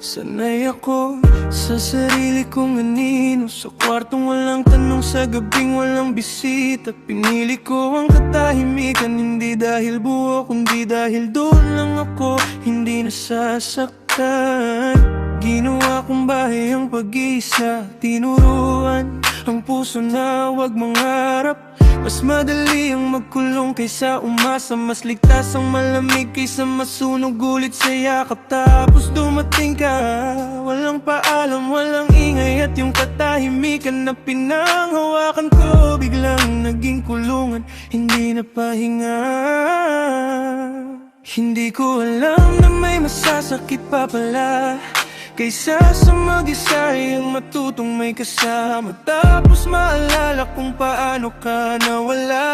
Sanay ako sa sarili kong anino, sa kwartong walang tanong, sa gabing walang bisita. Pinili ko ang katahimikan, hindi dahil buo kundi dahil doon lang ako hindi nasasaktan. Ginawa kong bahay ang pag-isa, tinuruan ang puso na huwag mangarap. Mas madali ang magkulong kaysa umasa, mas ligtas ang malamig kaysa masunog ulit sa yakap. Tapos dumating ka, walang paalam, walang ingay, at yung katahimikan na pinanghawakan ko biglang naging kulungan, hindi na pahinga. Hindi ko alam na may masasakit pa pala kaysa sa mag-isa ang matutong may kasama. Tapos maalala kung paano ka nawala.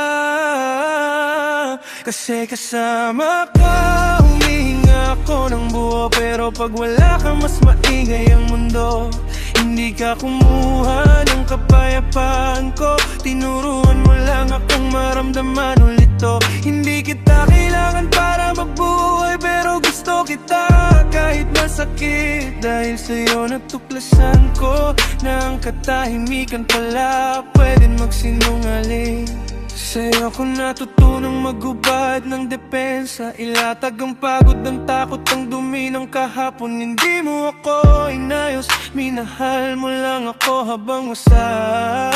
Kasi kasama ka, humihinga ako ng buo. Pero pag wala ka, mas maingay ang mundo. Hindi ka kumuha ng kapayapaan ko, tinuruan mo lang akong maramdaman ulit to. Hindi kita kailangan para mabuhay, pero gusto kita kahit masakit. Dahil sa'yo natuklasan ko na ang katahimikan pala pwedeng magsinungaling. Sa'yo ko natutunang maghubad ng depensa, ilatag ang pagod ng takot, ang dumi ng kahapon. Hindi mo ako inayos, minahal mo lang ako habang wasak.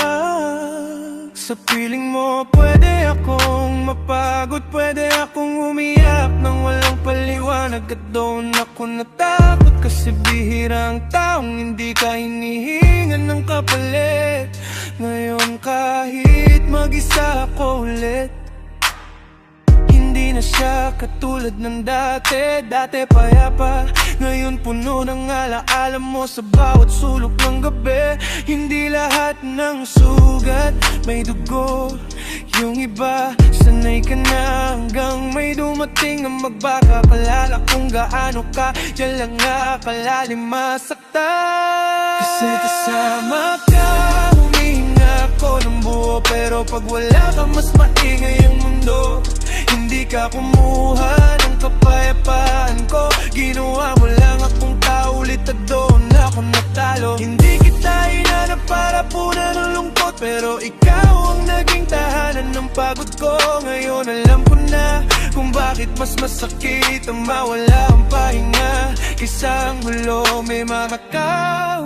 Sa piling mo pwede akong mapagod, pwede akong umiyak nang walang paliwanag. At doon ako natakot kasi bihirang taong hindi ka hinihingan ng kapalit. Ngayon kahit mag-isa ako ulit, hindi na siya katulad ng dati. Dati payapa, ngayon puno ng alaala mo sa bawat sulok ng gabi. Hindi lahat ng sugat may dugo, yung iba sanay ka na hanggang may dumating na magbakapalala kung gaano ka diyan lang nakakalalim masaktan. Kasi kasama ka, humihinga ako ng buo. Pero pag wala ka, mas maingay ang mundo. Hindi ka kumuha ng kapayapaan ko, ginawa mo lang akong tao ulit at doon ako natalo. Hindi kita hinanap para punan ng lungkot, pero ikaw ang naging tahanan ng pagod ko. Ngayon alam ko na kung bakit mas masakit ang mawala ang pahinga kaysa ang gulo. May mga tao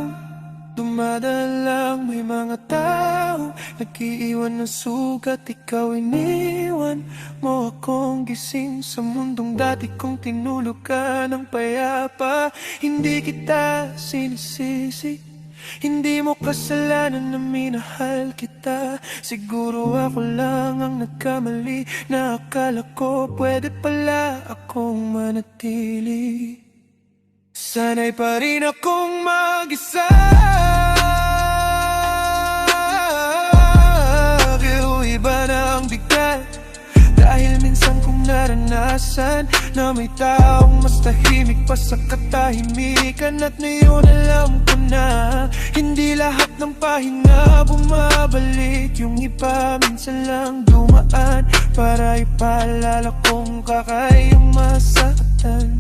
dumadalang, may mga tao nag-iiwan ng sugat. Ikaw iniwan mo akong gising sa mundong dati kong tinulugan ng payapa. Hindi kita sinisisi, hindi mo kasalanan na minahal kita. Siguro ako lang ang nagkamali, na akala ko pwede pala akong manatili. Sanay pa rin akong mag-isa, pero iba na ang bigat. Dahil minsan kong naranasan na may taong mas tahimik pa sa katahimikan. At ngayon alam ko na hindi lahat ng pahinga bumabalik. Yung iba minsan lang dumaan para ipaalala kung kakayang masaktan.